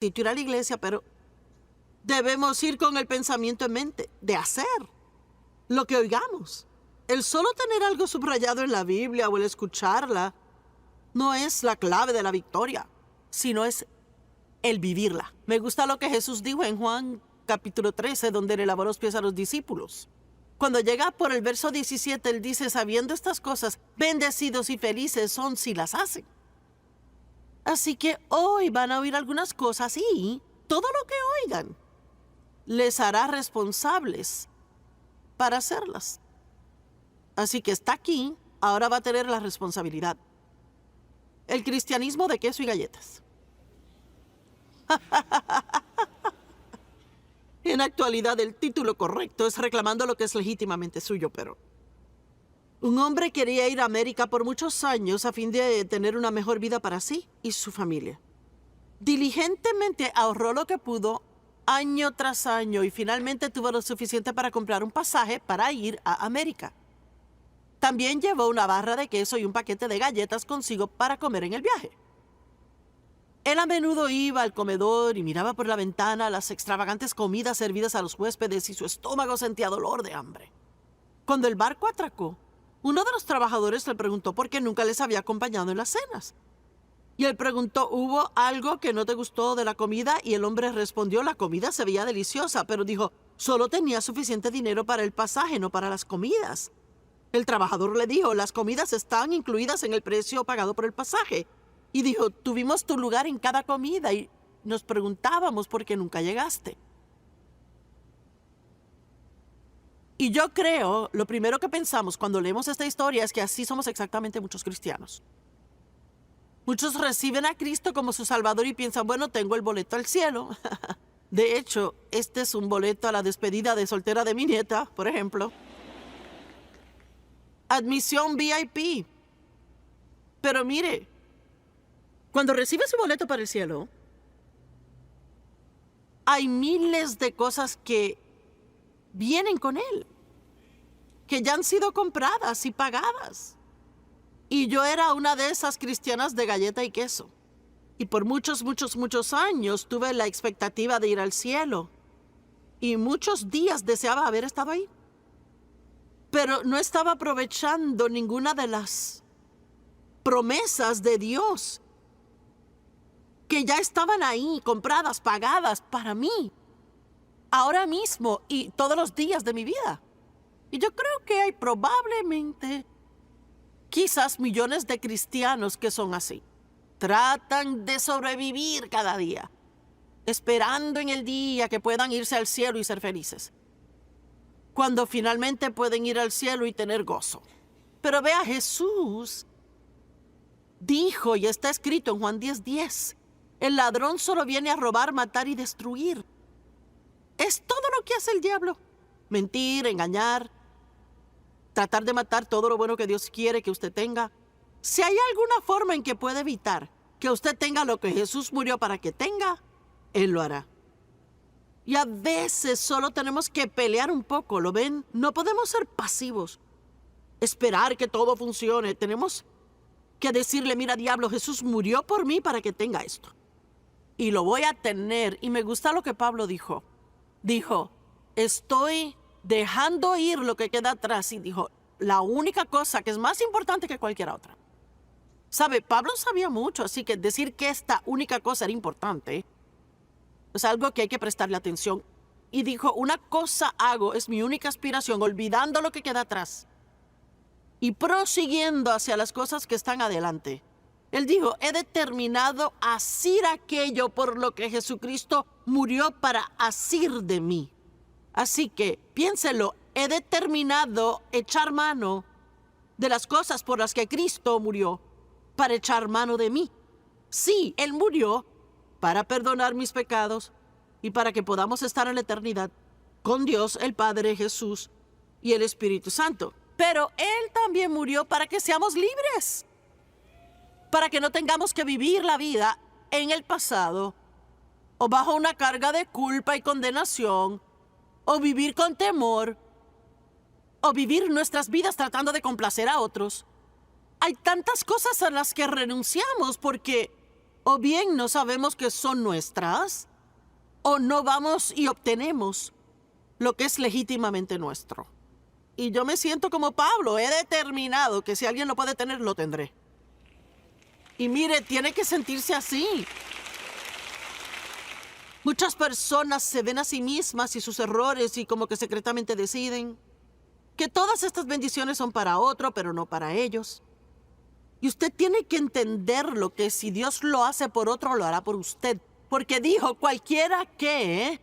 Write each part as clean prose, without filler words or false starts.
ir a la iglesia, pero debemos ir con el pensamiento en mente de hacer lo que oigamos. El solo tener algo subrayado en la Biblia o el escucharla no es la clave de la victoria, sino es el vivirla. Me gusta lo que Jesús dijo en Juan capítulo 13, donde le lavó los pies a los discípulos. Cuando llega por el verso 17, él dice, sabiendo estas cosas, bendecidos y felices son si las hacen. Así que hoy van a oír algunas cosas y todo lo que oigan les hará responsables para hacerlas. Así que está aquí, ahora va a tener la responsabilidad. El cristianismo de queso y galletas. En actualidad, el título correcto es reclamando lo que es legítimamente suyo, pero un hombre quería ir a América por muchos años a fin de tener una mejor vida para sí y su familia. Diligentemente ahorró lo que pudo, año tras año, y finalmente tuvo lo suficiente para comprar un pasaje para ir a América. También llevó una barra de queso y un paquete de galletas consigo para comer en el viaje. Él a menudo iba al comedor y miraba por la ventana las extravagantes comidas servidas a los huéspedes y su estómago sentía dolor de hambre. Cuando el barco atracó, uno de los trabajadores le preguntó por qué nunca les había acompañado en las cenas. Y él preguntó, ¿hubo algo que no te gustó de la comida? Y el hombre respondió, la comida se veía deliciosa, pero dijo, solo tenía suficiente dinero para el pasaje, no para las comidas. El trabajador le dijo, las comidas están incluidas en el precio pagado por el pasaje. Y dijo, tuvimos tu lugar en cada comida y nos preguntábamos por qué nunca llegaste. Y yo creo, lo primero que pensamos cuando leemos esta historia es que así somos exactamente muchos cristianos. Muchos reciben a Cristo como su Salvador y piensan, bueno, tengo el boleto al cielo. De hecho, este es un boleto a la despedida de soltera de mi nieta, por ejemplo. Admisión VIP. Pero mire, cuando recibe su boleto para el cielo, hay miles de cosas que vienen con él, que ya han sido compradas y pagadas. Y yo era una de esas cristianas de galleta y queso. Y por muchos años tuve la expectativa de ir al cielo. Y muchos días deseaba haber estado ahí. Pero no estaba aprovechando ninguna de las promesas de Dios que ya estaban ahí, compradas, pagadas para mí, ahora mismo y todos los días de mi vida. Y yo creo que hay probablemente, quizás millones de cristianos que son así. Tratan de sobrevivir cada día, esperando en el día que puedan irse al cielo y ser felices, cuando finalmente pueden ir al cielo y tener gozo. Pero vea, Jesús dijo, y está escrito en Juan 10:10, el ladrón solo viene a robar, matar y destruir. Es todo lo que hace el diablo. Mentir, engañar, tratar de matar todo lo bueno que Dios quiere que usted tenga. Si hay alguna forma en que puede evitar que usted tenga lo que Jesús murió para que tenga, Él lo hará. Y a veces solo tenemos que pelear un poco, ¿lo ven? No podemos ser pasivos, esperar que todo funcione. Tenemos que decirle, mira, diablo, Jesús murió por mí para que tenga esto. Y lo voy a tener. Y me gusta lo que Pablo dijo. Dijo, estoy dejando ir lo que queda atrás. Y dijo, la única cosa que es más importante que cualquier otra. ¿Sabe? Pablo sabía mucho, así que decir que esta única cosa era importante es algo que hay que prestarle atención. Y dijo, una cosa hago, es mi única aspiración, olvidando lo que queda atrás y prosiguiendo hacia las cosas que están adelante. Él dijo, he determinado asir aquello por lo que Jesucristo murió para asir de mí. Así que, piénselo, he determinado echar mano de las cosas por las que Cristo murió para echar mano de mí. Sí, Él murió para perdonar mis pecados y para que podamos estar en la eternidad con Dios, el Padre, Jesús y el Espíritu Santo. Pero Él también murió para que seamos libres, para que no tengamos que vivir la vida en el pasado o bajo una carga de culpa y condenación, o vivir con temor, o vivir nuestras vidas tratando de complacer a otros. Hay tantas cosas a las que renunciamos porque o bien no sabemos que son nuestras, o no vamos y obtenemos lo que es legítimamente nuestro. Y yo me siento como Pablo, he determinado que si alguien lo puede tener, lo tendré. Y mire, tiene que sentirse así. Muchas personas se ven a sí mismas y sus errores y como que secretamente deciden que todas estas bendiciones son para otro, pero no para ellos. Y usted tiene que entenderlo, que si Dios lo hace por otro, lo hará por usted. Porque dijo, cualquiera que...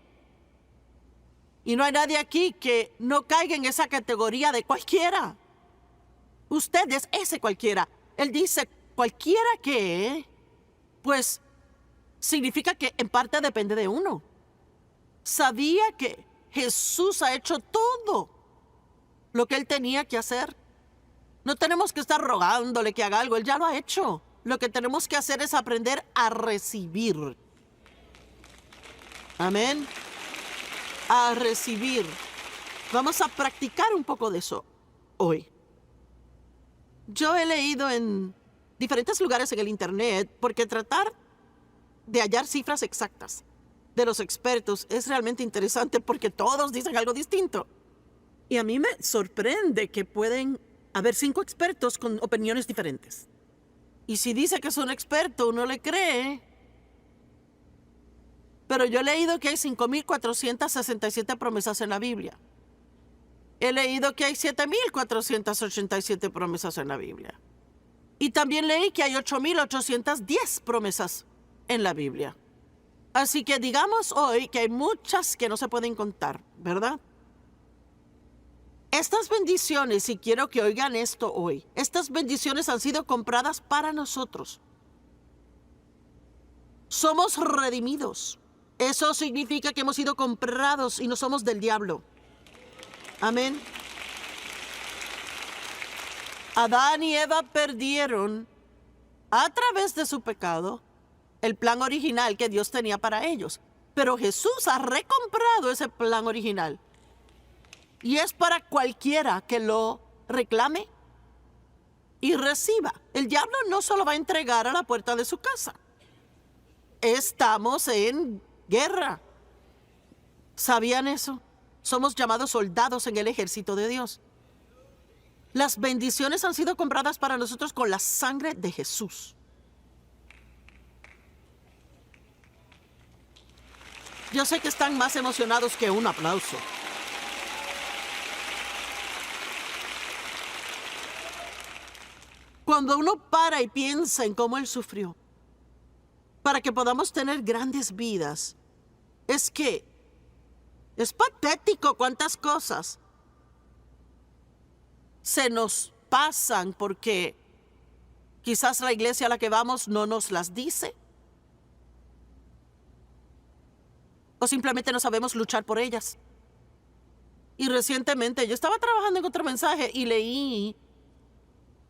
Y no hay nadie aquí que no caiga en esa categoría de cualquiera. Usted es ese cualquiera. Él dice, cualquiera que... Pues significa que en parte depende de uno. Sabía que Jesús ha hecho todo lo que Él tenía que hacer. No tenemos que estar rogándole que haga algo. Él ya lo ha hecho. Lo que tenemos que hacer es aprender a recibir. Amén. A recibir. Vamos a practicar un poco de eso hoy. Yo he leído en diferentes lugares en el internet porque tratar de hallar cifras exactas de los expertos es realmente interesante porque todos dicen algo distinto. Y a mí me sorprende que pueden haber 5 expertos con opiniones diferentes. Y si dice que es un experto, uno le cree. Pero yo he leído que hay 5,467 promesas en la Biblia. He leído que hay 7,487 promesas en la Biblia. Y también leí que hay 8,810 promesas en la Biblia. Así que digamos hoy que hay muchas que no se pueden contar, ¿verdad? Estas bendiciones, y quiero que oigan esto hoy, estas bendiciones han sido compradas para nosotros. Somos redimidos. Eso significa que hemos sido comprados y no somos del diablo. Amén. Adán y Eva perdieron, a través de su pecado, el plan original que Dios tenía para ellos. Pero Jesús ha recomprado ese plan original. Y es para cualquiera que lo reclame y reciba. El diablo no se lo va a entregar a la puerta de su casa. Estamos en guerra. ¿Sabían eso? Somos llamados soldados en el ejército de Dios. Las bendiciones han sido compradas para nosotros con la sangre de Jesús. Yo sé que están más emocionados que un aplauso. Cuando uno para y piensa en cómo Él sufrió, para que podamos tener grandes vidas, es que es patético cuántas cosas se nos pasan porque quizás la iglesia a la que vamos no nos las dice. O simplemente no sabemos luchar por ellas. Y recientemente yo estaba trabajando en otro mensaje y leí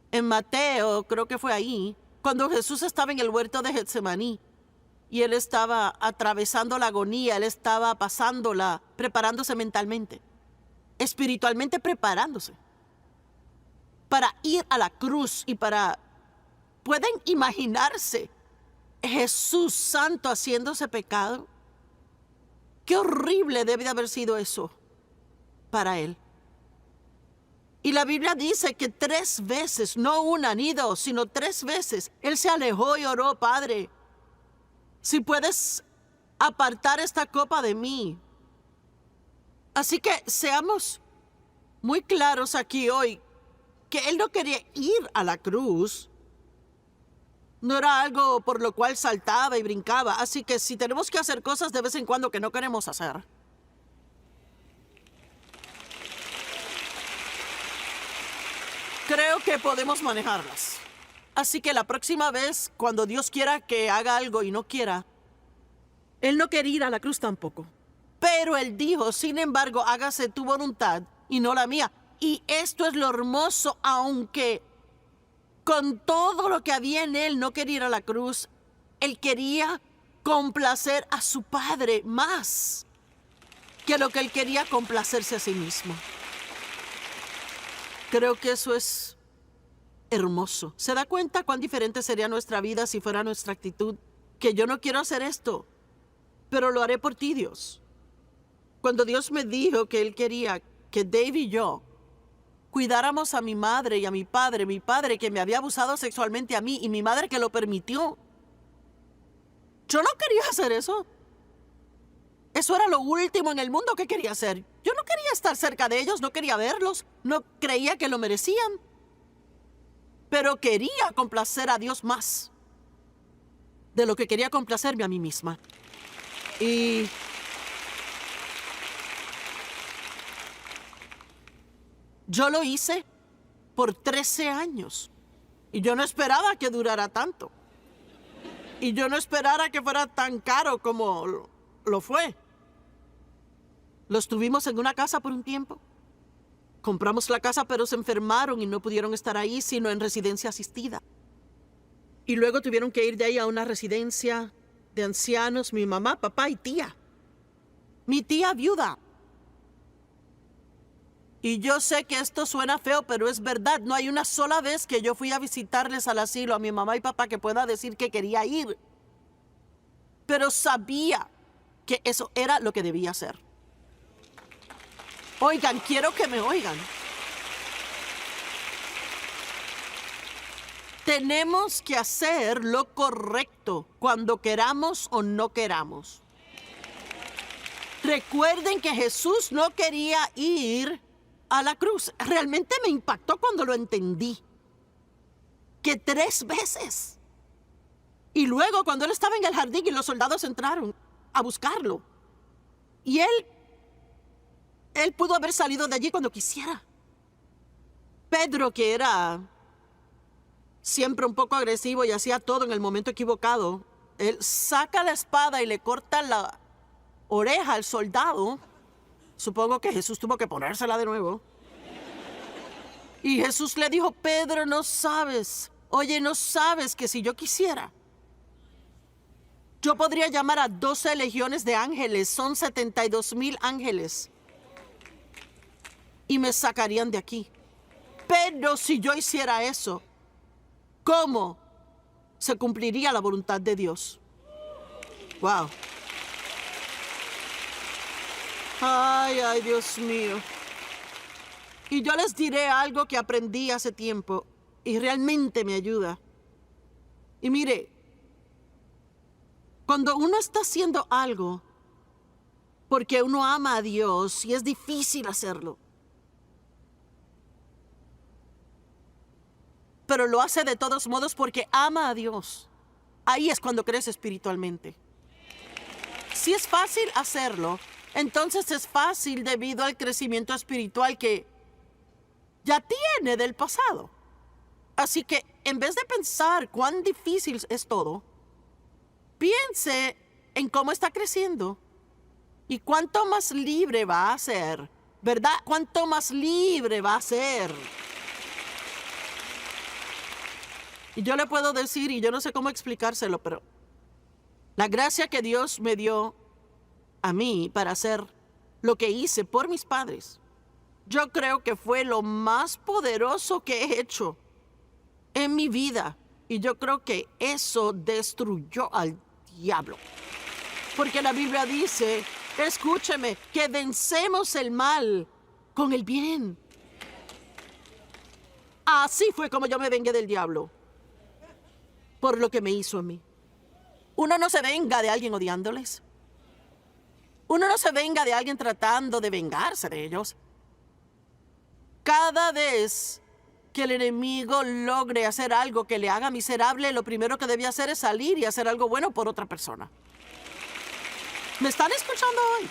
en Mateo, creo que fue ahí, cuando Jesús estaba en el huerto de Getsemaní y Él estaba atravesando la agonía, Él estaba pasándola, preparándose mentalmente, espiritualmente preparándose para ir a la cruz y para... ¿Pueden imaginarse Jesús santo haciéndose pecado? Qué horrible debe de haber sido eso para Él. Y la Biblia dice que 3 veces, no una ni 2, sino 3 veces, Él se alejó y oró, Padre, si puedes apartar esta copa de mí. Así que seamos muy claros aquí hoy, que Él no quería ir a la cruz. No era algo por lo cual saltaba y brincaba. Así que si tenemos que hacer cosas de vez en cuando que no queremos hacer, creo que podemos manejarlas. Así que la próxima vez, cuando Dios quiera que haga algo y no quiera, Él no quería ir a la cruz tampoco. Pero Él dijo, sin embargo, hágase tu voluntad y no la mía. Y esto es lo hermoso, aunque con todo lo que había en Él no quería ir a la cruz, Él quería complacer a su Padre más que lo que Él quería complacerse a sí mismo. Creo que eso es hermoso. ¿Se da cuenta cuán diferente sería nuestra vida si fuera nuestra actitud? que yo no quiero hacer esto, pero lo haré por ti, Dios. Cuando Dios me dijo que Él quería que Dave y yo cuidáramos a mi madre y a mi padre que me había abusado sexualmente a mí y mi madre que lo permitió. Yo no quería hacer eso. Eso era lo último en el mundo que quería hacer. Yo no quería estar cerca de ellos, no quería verlos, no creía que lo merecían. Pero quería complacer a Dios más de lo que quería complacerme a mí misma. Y yo lo hice por 13 años. Y yo no esperaba que durara tanto. Y yo no esperaba que fuera tan caro como lo fue. Los tuvimos en una casa por un tiempo. Compramos la casa, pero se enfermaron y no pudieron estar ahí, sino en residencia asistida. Y luego tuvieron que ir de ahí a una residencia de ancianos, mi mamá, papá y tía. Mi tía viuda. Y yo sé que esto suena feo, pero es verdad. No hay una sola vez que yo fui a visitarles al asilo a mi mamá y papá que pueda decir que quería ir. Pero sabía que eso era lo que debía hacer. Oigan, quiero que me oigan. Tenemos que hacer lo correcto cuando queramos o no queramos. Recuerden que Jesús no quería ir a la cruz. Realmente me impactó cuando lo entendí. Que 3 veces. Y luego cuando él estaba en el jardín y los soldados entraron a buscarlo. Y él pudo haber salido de allí cuando quisiera. Pedro, que era siempre un poco agresivo y hacía todo en el momento equivocado, él saca la espada y le corta la oreja al soldado. Supongo que Jesús tuvo que ponérsela de nuevo. Y Jesús le dijo, Pedro, no sabes que si yo quisiera, yo podría llamar a 12 legiones de ángeles, son 72,000 ángeles, y me sacarían de aquí. Pero si yo hiciera eso, ¿cómo se cumpliría la voluntad de Dios? Wow. Ay, Dios mío. Y yo les diré algo que aprendí hace tiempo y realmente me ayuda. Y mire, cuando uno está haciendo algo porque uno ama a Dios y es difícil hacerlo, pero lo hace de todos modos porque ama a Dios, ahí es cuando crece espiritualmente. Si es fácil hacerlo, entonces es fácil debido al crecimiento espiritual que ya tiene del pasado. Así que en vez de pensar cuán difícil es todo, piense en cómo está creciendo y cuánto más libre va a ser, ¿verdad? Cuánto más libre va a ser. Y yo le puedo decir, y yo no sé cómo explicárselo, pero la gracia que Dios me dio a mí para hacer lo que hice por mis padres, yo creo que fue lo más poderoso que he hecho en mi vida. Y yo creo que eso destruyó al diablo. Porque la Biblia dice, escúcheme, que vencemos el mal con el bien. Así fue como yo me vengué del diablo. Por lo que me hizo a mí. Uno no se venga de alguien odiándoles. Uno no se venga de alguien tratando de vengarse de ellos. Cada vez que el enemigo logre hacer algo que le haga miserable, lo primero que debe hacer es salir y hacer algo bueno por otra persona. ¿Me están escuchando hoy?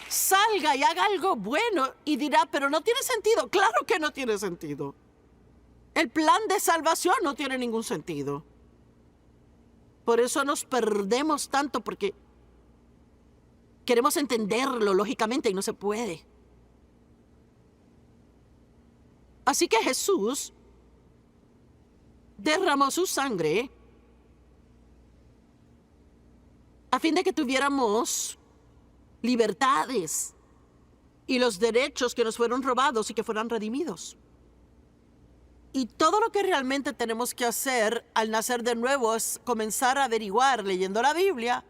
Salga y haga algo bueno y dirá, pero no tiene sentido. Claro que no tiene sentido. El plan de salvación no tiene ningún sentido. Por eso nos perdemos tanto, porque queremos entenderlo lógicamente y no se puede. Así que Jesús derramó su sangre a fin de que tuviéramos libertades y los derechos que nos fueron robados y que fueran redimidos. Y todo lo que realmente tenemos que hacer al nacer de nuevo es comenzar a averiguar leyendo la Biblia,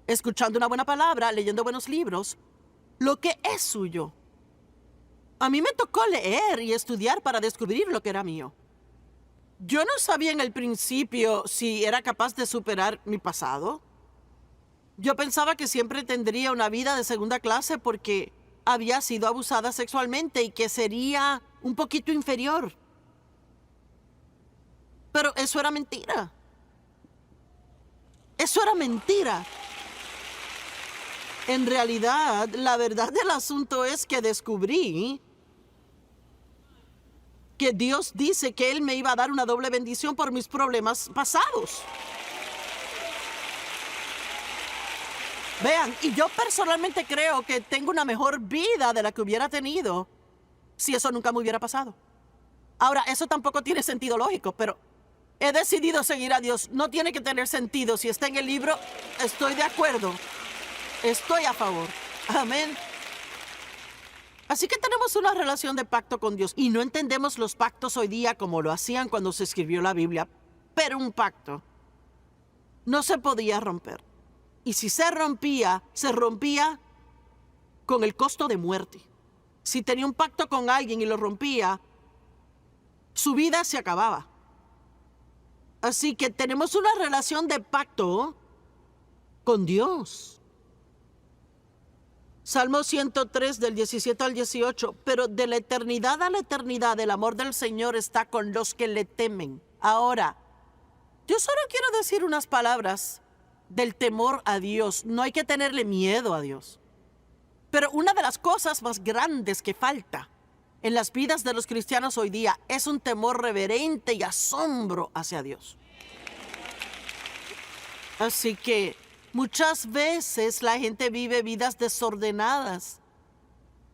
escuchando una buena palabra, leyendo buenos libros, lo que es suyo. A mí me tocó leer y estudiar para descubrir lo que era mío. Yo no sabía en el principio si era capaz de superar mi pasado. Yo pensaba que siempre tendría una vida de segunda clase porque había sido abusada sexualmente y que sería un poquito inferior. Pero eso era mentira. Eso era mentira. En realidad, la verdad del asunto es que descubrí que Dios dice que Él me iba a dar una doble bendición por mis problemas pasados. Vean, y yo personalmente creo que tengo una mejor vida de la que hubiera tenido si eso nunca me hubiera pasado. Ahora, eso tampoco tiene sentido lógico, pero he decidido seguir a Dios. No tiene que tener sentido. Si está en el libro, estoy de acuerdo. Estoy a favor. Amén. Así que tenemos una relación de pacto con Dios y no entendemos los pactos hoy día como lo hacían cuando se escribió la Biblia, pero un pacto no se podía romper. Y si se rompía con el costo de muerte. Si tenía un pacto con alguien y lo rompía, su vida se acababa. Así que tenemos una relación de pacto con Dios. Salmo 103 del 17 al 18. Pero de la eternidad a la eternidad el amor del Señor está con los que le temen. Ahora, yo solo quiero decir unas palabras del temor a Dios. No hay que tenerle miedo a Dios. Pero una de las cosas más grandes que falta en las vidas de los cristianos hoy día es un temor reverente y asombro hacia Dios. Así que muchas veces la gente vive vidas desordenadas.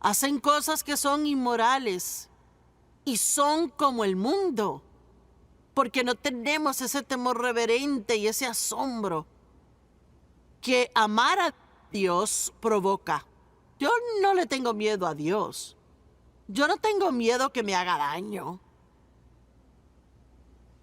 Hacen cosas que son inmorales y son como el mundo. Porque no tenemos ese temor reverente y ese asombro que amar a Dios provoca. Yo no le tengo miedo a Dios. Yo no tengo miedo que me haga daño.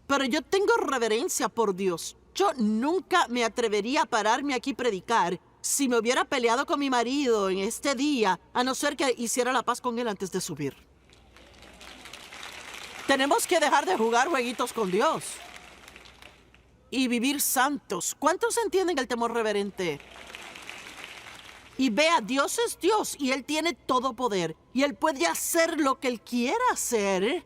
Pero yo tengo reverencia por Dios. Yo nunca me atrevería a pararme aquí a predicar si me hubiera peleado con mi marido en este día, a no ser que hiciera la paz con él antes de subir. Tenemos que dejar de jugar jueguitos con Dios y vivir santos. ¿Cuántos entienden el temor reverente? Y vea, Dios es Dios y Él tiene todo poder. Y Él puede hacer lo que Él quiera hacer,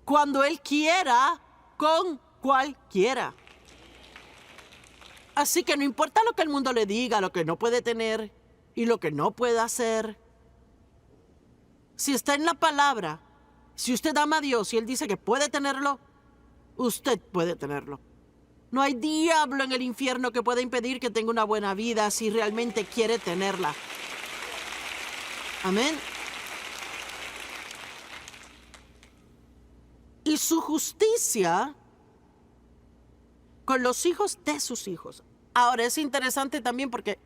cuando Él quiera, con cualquiera. Así que no importa lo que el mundo le diga, lo que no puede tener y lo que no puede hacer. Si está en la palabra, si usted ama a Dios y Él dice que puede tenerlo, usted puede tenerlo. No hay diablo en el infierno que pueda impedir que tenga una buena vida si realmente quiere tenerla. Amén. Y su justicia con los hijos de sus hijos. Ahora es interesante también porque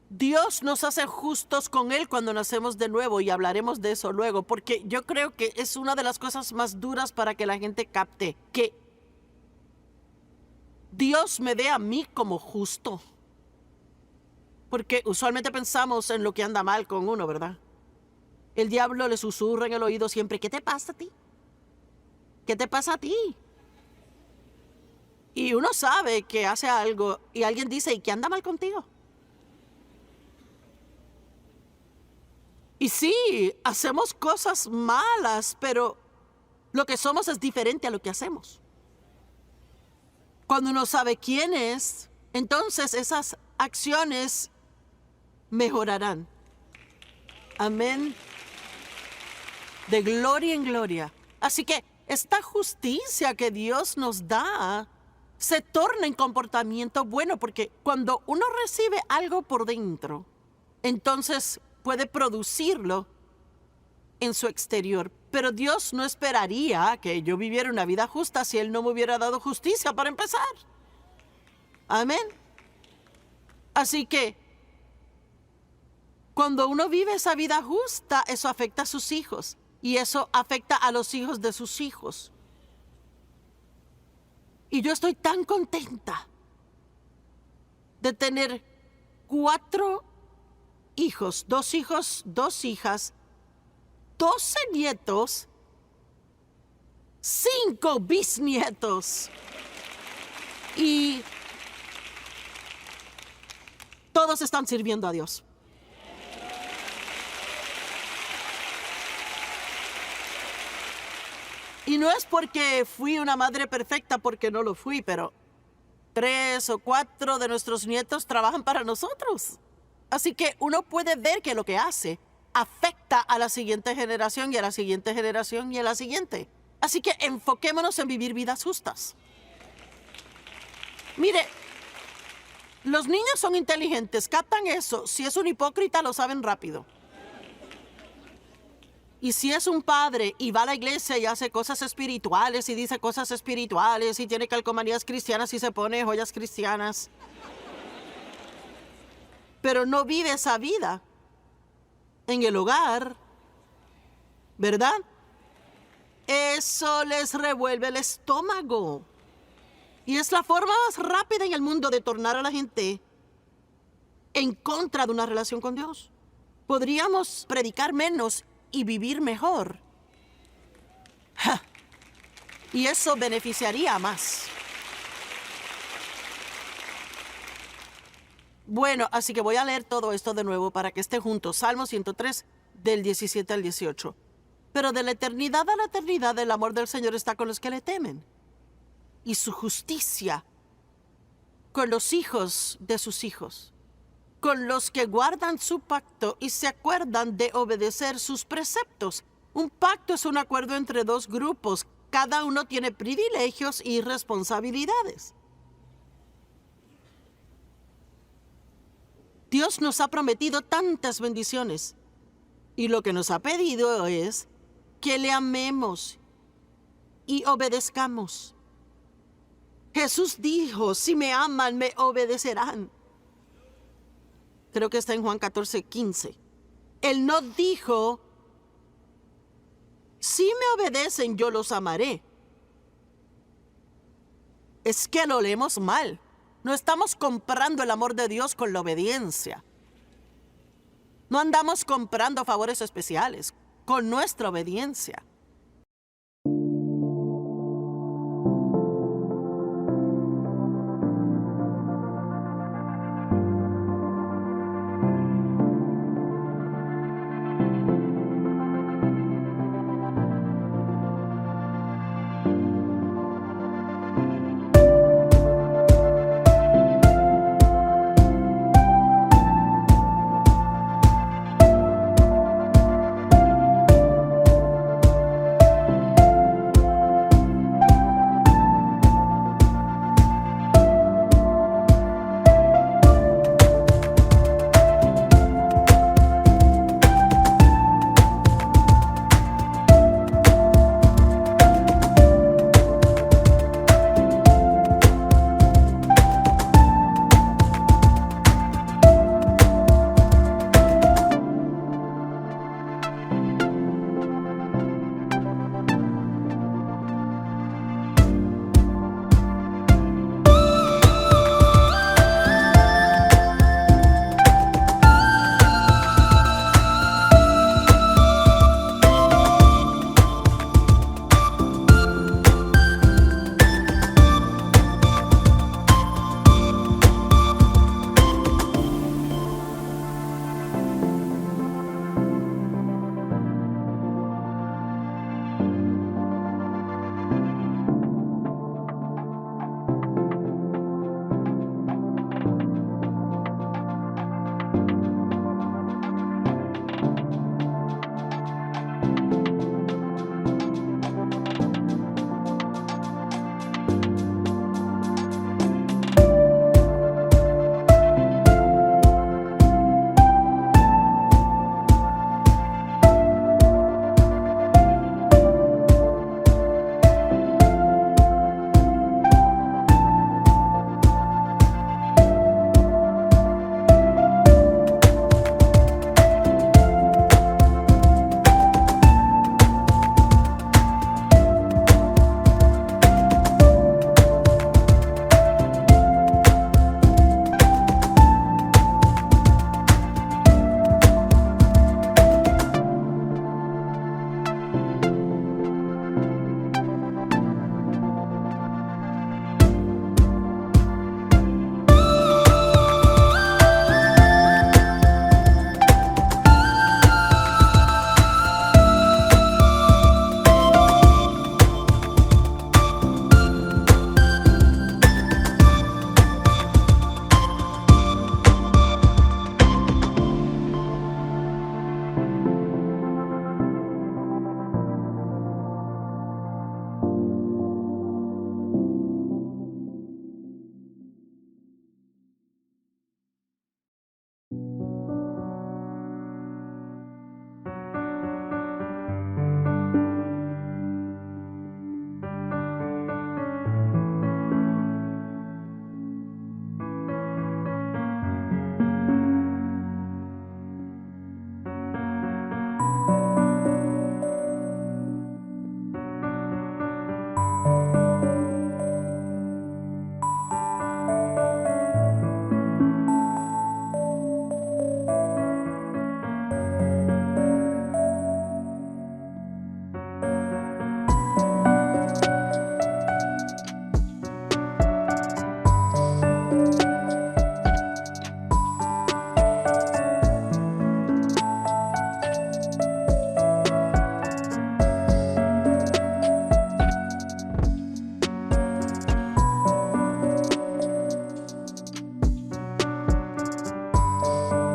Dios nos hace justos con Él cuando nacemos de nuevo y hablaremos de eso luego, porque yo creo que es una de las cosas más duras para que la gente capte que Dios me ve a mí como justo. Porque usualmente pensamos en lo que anda mal con uno, ¿verdad? El diablo le susurra en el oído siempre, ¿qué te pasa a ti? ¿Qué te pasa a ti? Y uno sabe que hace algo y alguien dice, ¿y qué anda mal contigo? Y sí, hacemos cosas malas, pero lo que somos es diferente a lo que hacemos. Cuando uno sabe quién es, entonces esas acciones mejorarán. Amén. De gloria en gloria. Así que esta justicia que Dios nos da se torna en comportamiento bueno, porque cuando uno recibe algo por dentro, entonces puede producirlo en su exterior. Pero Dios no esperaría que yo viviera una vida justa si Él no me hubiera dado justicia para empezar. Amén. Así que cuando uno vive esa vida justa, eso afecta a sus hijos. Y eso afecta a los hijos de sus hijos. Y yo estoy tan contenta de tener 4 hijos, 2 hijos, 2 hijas, 12 nietos, 5 bisnietos. Y todos están sirviendo a Dios. Y no es porque fui una madre perfecta, porque no lo fui, pero 3 o 4 de nuestros nietos trabajan para nosotros. Así que uno puede ver que lo que hace afecta a la siguiente generación y a la siguiente generación y a la siguiente. Así que enfoquémonos en vivir vidas justas. Mire, los niños son inteligentes, captan eso. Si es un hipócrita, lo saben rápido. Y si es un padre y va a la iglesia y hace cosas espirituales y dice cosas espirituales y tiene calcomanías cristianas y se pone joyas cristianas, pero no vive esa vida en el hogar, ¿verdad? Eso les revuelve el estómago. Y es la forma más rápida en el mundo de tornar a la gente en contra de una relación con Dios. Podríamos predicar menos y vivir mejor. ¡Ja! Y eso beneficiaría más. Bueno, así que voy a leer todo esto de nuevo para que esté juntos. Salmo 103, del 17 al 18. Pero de la eternidad a la eternidad el amor del Señor está con los que le temen, y su justicia con los hijos de sus hijos, con los que guardan su pacto y se acuerdan de obedecer sus preceptos. Un pacto es un acuerdo entre 2 grupos. Cada uno tiene privilegios y responsabilidades. Dios nos ha prometido tantas bendiciones y lo que nos ha pedido es que le amemos y obedezcamos. Jesús dijo, si me aman, me obedecerán. Creo que está en Juan 14:15. Él no dijo, si me obedecen, yo los amaré. Es que lo leemos mal. No estamos comprando el amor de Dios con la obediencia. No andamos comprando favores especiales con nuestra obediencia.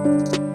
Thank you.